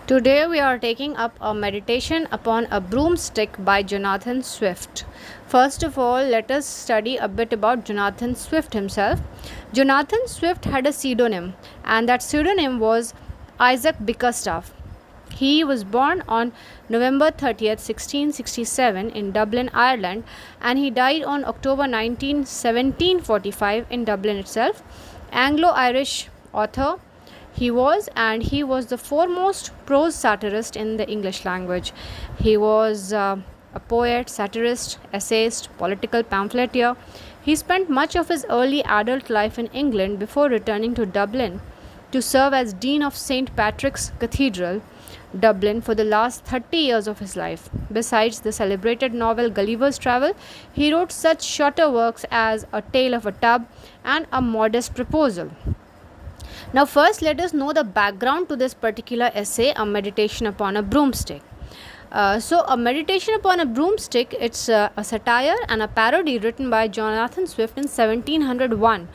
Today we are taking up a meditation upon a broomstick by Jonathan Swift. First of all, let us study a bit about Jonathan Swift himself. Jonathan Swift had a pseudonym, and that pseudonym was Isaac Bickerstaff. He was born on November 30th, 1667 in Dublin, Ireland, and he died on October 19, 1745 in Dublin itself. Anglo-Irish author he was the foremost prose satirist in the English language. He was a poet, satirist, essayist, political pamphleteer. He spent much of his early adult life in England before returning to Dublin to serve as Dean of St. Patrick's Cathedral, Dublin, for the last 30 years of his life. Besides the celebrated novel Gulliver's Travel, he wrote such shorter works as A Tale of a Tub and A Modest Proposal. Now, first, let us know the background to this particular essay, A Meditation Upon a Broomstick. A Meditation Upon a Broomstick, it's a satire and a parody written by Jonathan Swift in 1701.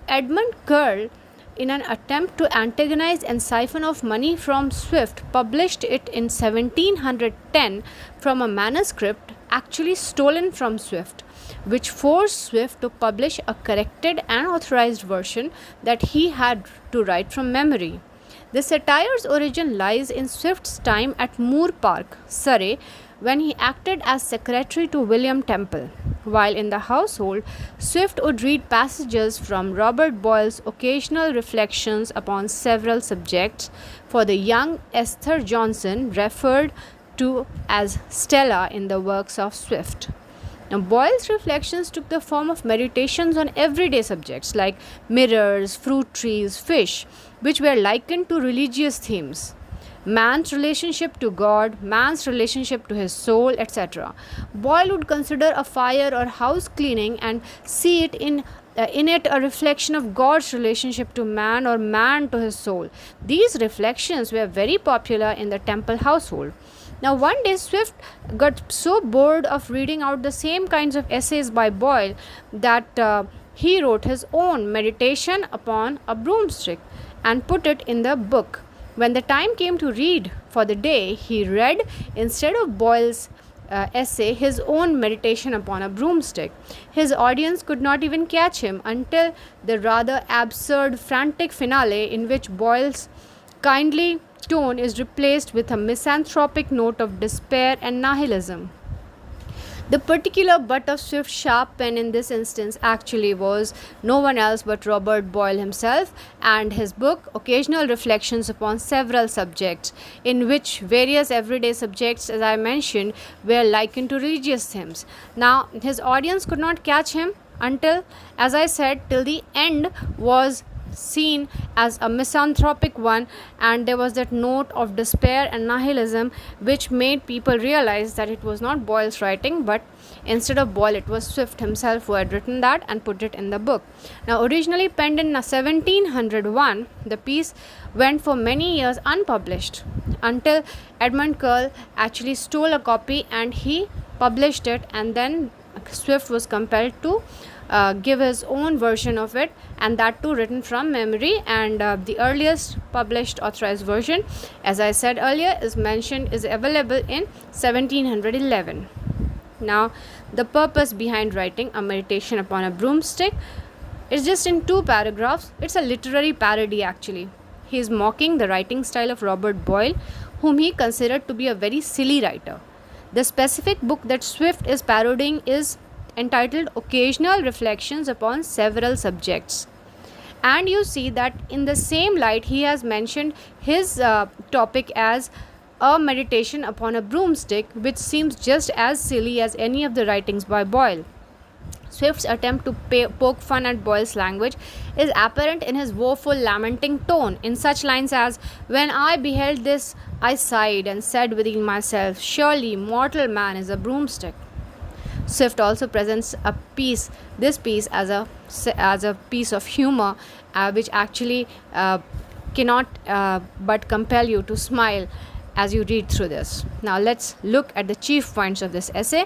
Edmund Curll, in an attempt to antagonize and siphon off money from Swift, published it in 1710 from a manuscript actually stolen from Swift, which forced Swift to publish a corrected and authorized version that he had to write from memory. The satire's origin lies in Swift's time at Moor Park, Surrey, when he acted as secretary to William Temple. While in the household, Swift would read passages from Robert Boyle's Occasional Reflections upon Several Subjects for the young Esther Johnson, referred to as Stella in the works of Swift. Now, Boyle's reflections took the form of meditations on everyday subjects like mirrors, fruit trees, fish, which were likened to religious themes. Man's relationship to God, man's relationship to his soul, etc. Boyle would consider a fire or house cleaning and see it in it a reflection of God's relationship to man or man to his soul. These reflections were very popular in the Temple household. Now, one day Swift got so bored of reading out the same kinds of essays by Boyle that he wrote his own Meditation Upon a Broomstick and put it in the book. When the time came to read for the day, he read, instead of Boyle's essay, his own Meditation Upon a Broomstick. His audience could not even catch him until the rather absurd, frantic finale, in which Boyle's kindly tone is replaced with a misanthropic note of despair and nihilism. The particular butt of Swift's sharp pen in this instance actually was no one else but Robert Boyle himself, and his book Occasional Reflections upon Several Subjects, in which various everyday subjects, as I mentioned, were likened to religious themes. Now, his audience could not catch him until, as I said, till the end was seen as a misanthropic one, and there was that note of despair and nihilism which made people realize that it was not Boyle's writing, but instead of Boyle it was Swift himself who had written that and put it in the book. Now, originally penned in 1701, the piece went for many years unpublished until Edmund Curll actually stole a copy and he published it, and then Swift was compelled to give his own version of it, and that too written from memory. And the earliest published authorized version, as I said earlier, is available in 1711. Now, the purpose behind writing A Meditation Upon a Broomstick is just in 2 paragraphs. It's a literary parody actually. He is mocking the writing style of Robert Boyle, whom he considered to be a very silly writer. The specific book that Swift is parodying is entitled Occasional Reflections Upon Several Subjects. And you see that in the same light he has mentioned his topic as A Meditation Upon a Broomstick, which seems just as silly as any of the writings by Boyle. Swift's attempt to poke fun at Boyle's language is apparent in his woeful, lamenting tone, in such lines as, "When I beheld this, I sighed and said within myself, surely mortal man is a broomstick." Swift also presents this piece as a piece of humor, which actually cannot but compel you to smile as you read through this. Now, let's look at the chief points of this essay.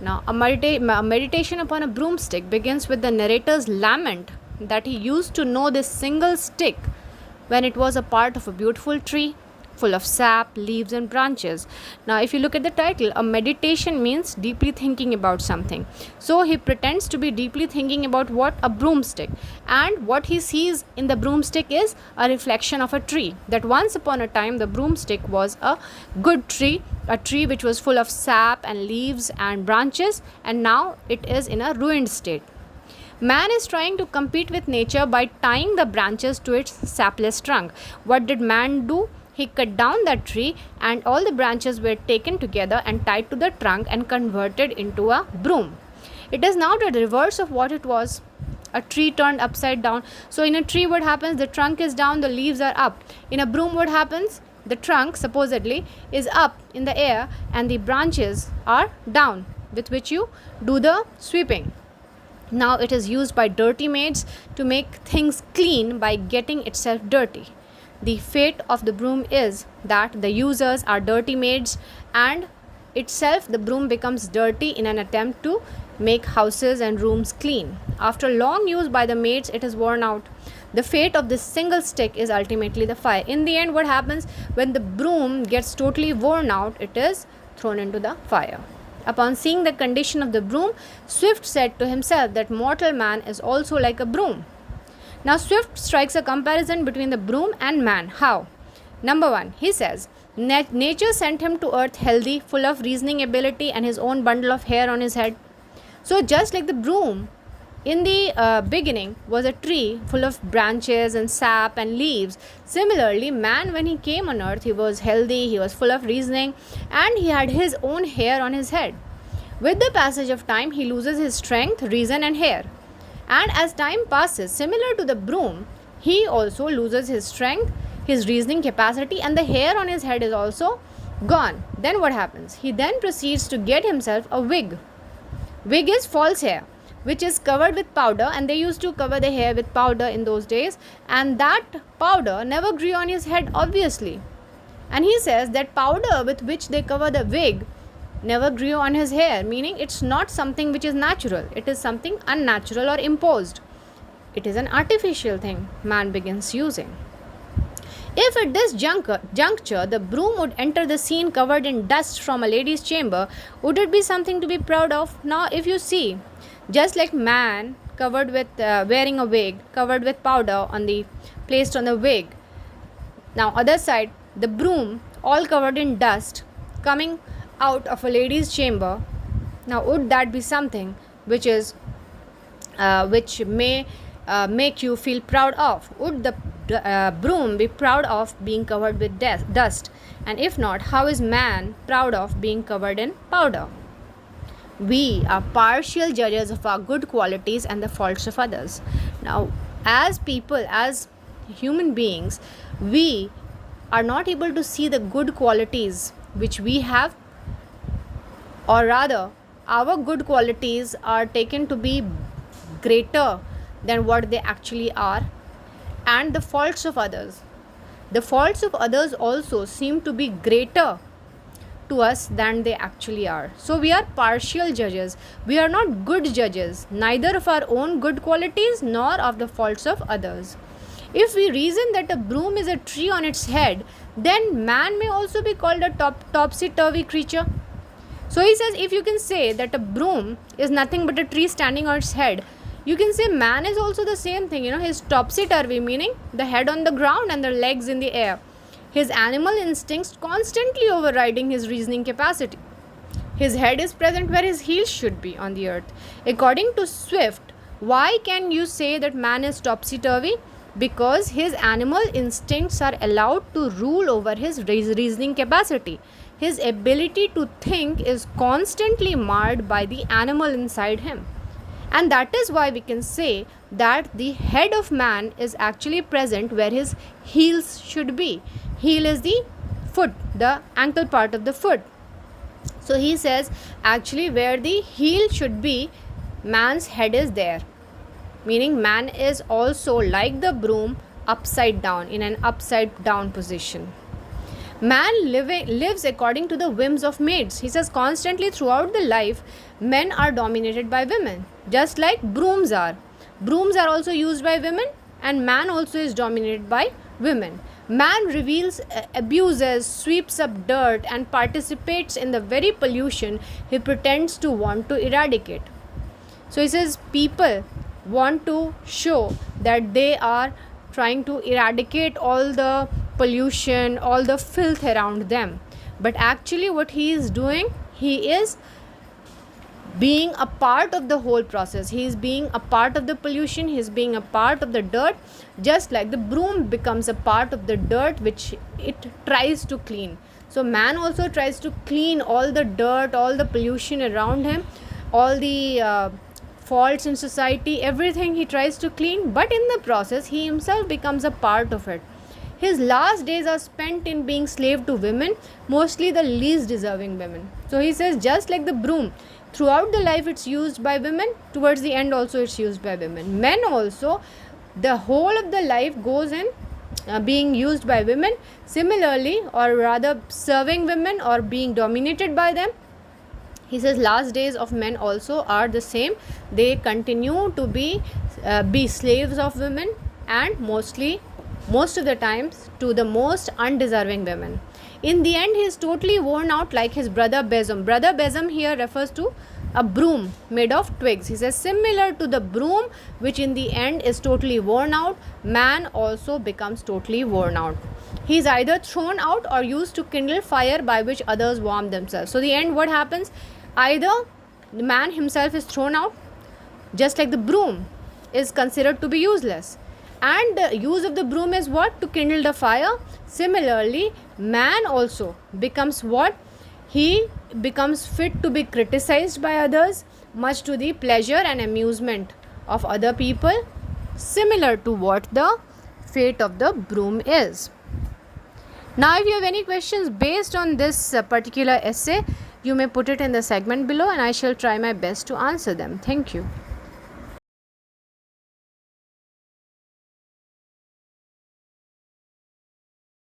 Now, a meditation upon a broomstick begins with the narrator's lament that he used to know this single stick when it was a part of a beautiful tree, full of sap, leaves, and branches. Now, if you look at the title, a meditation means deeply thinking about something. So, he pretends to be deeply thinking about what? A broomstick. And what he sees in the broomstick is a reflection of a tree. That once upon a time, the broomstick was a good tree, a tree which was full of sap and leaves and branches, and now it is in a ruined state. Man is trying to compete with nature by tying the branches to its sapless trunk. What did man do? He cut down that tree, and all the branches were taken together and tied to the trunk and converted into a broom. It is now the reverse of what it was. A tree turned upside down. So in a tree, what happens? The trunk is down, the leaves are up. In a broom, what happens? The trunk supposedly is up in the air and the branches are down, with which you do the sweeping. Now it is used by dirty maids to make things clean by getting itself dirty. The fate of the broom is that the users are dirty maids, and itself the broom becomes dirty in an attempt to make houses and rooms clean. After long use by the maids, it is worn out. The fate of this single stick is ultimately the fire. In the end, what happens when the broom gets totally worn out? It is thrown into the fire. Upon seeing the condition of the broom, Swift said to himself that mortal man is also like a broom. Now, Swift strikes a comparison between the broom and man. How? Number one, he says, nature sent him to earth healthy, full of reasoning ability, and his own bundle of hair on his head. So, just like the broom in the beginning was a tree full of branches and sap and leaves, similarly, man, when he came on earth, he was healthy, he was full of reasoning, and he had his own hair on his head. With the passage of time, he loses his strength, reason, and hair. And as time passes, similar to the broom, he also loses his strength, his reasoning capacity, and the hair on his head is also gone. Then what happens? He then proceeds to get himself a wig. Wig is false hair, which is covered with powder, and they used to cover the hair with powder in those days, and that powder never grew on his head, obviously. And he says that powder with which they cover the wig never grew on his hair, meaning it's not something which is natural, it is something unnatural or imposed. It is an artificial thing man begins using. If at this juncture the broom would enter the scene covered in dust from a lady's chamber, would it be something to be proud of? Now, if you see, just like man covered with wearing a wig, covered with powder placed on the wig. Now, other side, the broom all covered in dust coming out of a lady's chamber. Now, would that be something which may make you feel proud of? Would the broom be proud of being covered with dust? And if not, how is man proud of being covered in powder? We are partial judges of our good qualities and the faults of others. Now, as people, as human beings, we are not able to see the good qualities which we have, or rather, our good qualities are taken to be greater than what they actually are, and the faults of others. The faults of others also seem to be greater to us than they actually are. So we are partial judges. We are not good judges, neither of our own good qualities nor of the faults of others. If we reason that a broom is a tree on its head, then man may also be called a topsy-turvy creature. So he says, if you can say that a broom is nothing but a tree standing on its head, you can say man is also the same thing. His topsy-turvy, meaning the head on the ground and the legs in the air. His animal instincts constantly overriding his reasoning capacity. His head is present where his heels should be on the earth. According to Swift, why can you say that man is topsy-turvy? Because his animal instincts are allowed to rule over his reasoning capacity. His ability to think is constantly marred by the animal inside him. And that is why we can say that the head of man is actually present where his heels should be. Heel is the foot, the ankle part of the foot. So he says actually where the heel should be, man's head is there. Meaning man is also like the broom upside down, in an upside down position. Man lives according to the whims of maids. He says constantly throughout the life, men are dominated by women, just like brooms are. Brooms are also used by women, and man also is dominated by women. Man reveals, abuses, sweeps up dirt, and participates in the very pollution he pretends to want to eradicate. So he says people want to show that they are trying to eradicate all the pollution, all the filth around them. But actually, what he is doing, he is being a part of the whole process. He is being a part of the pollution, he is being a part of the dirt, just like the broom becomes a part of the dirt which it tries to clean. So man also tries to clean all the dirt, all the pollution around him, all the faults in society, everything he tries to clean, but in the process he himself becomes a part of it. His last days are spent in being slave to women, mostly the least deserving women. So he says, just like the broom, throughout the life it's used by women, towards the end also it's used by women. Men also, the whole of the life goes in being used by women. Similarly, or rather serving women or being dominated by them. He says last days of men also are the same. They continue to be slaves of women, and most of the times to the most undeserving women. In the end, he is totally worn out like his brother Besom. Brother Besom here refers to a broom made of twigs. He says similar to the broom, which in the end is totally worn out, man also becomes totally worn out. He is either thrown out or used to kindle fire by which others warm themselves. So the end, what happens? Either the man himself is thrown out, just like the broom is considered to be useless, and the use of the broom is what? To kindle the fire. Similarly, man also becomes what? He becomes fit to be criticized by others, much to the pleasure and amusement of other people, similar to what the fate of the broom is. Now, if you have any questions based on this particular essay, you may put it in the segment below and I shall try my best to answer them. Thank you.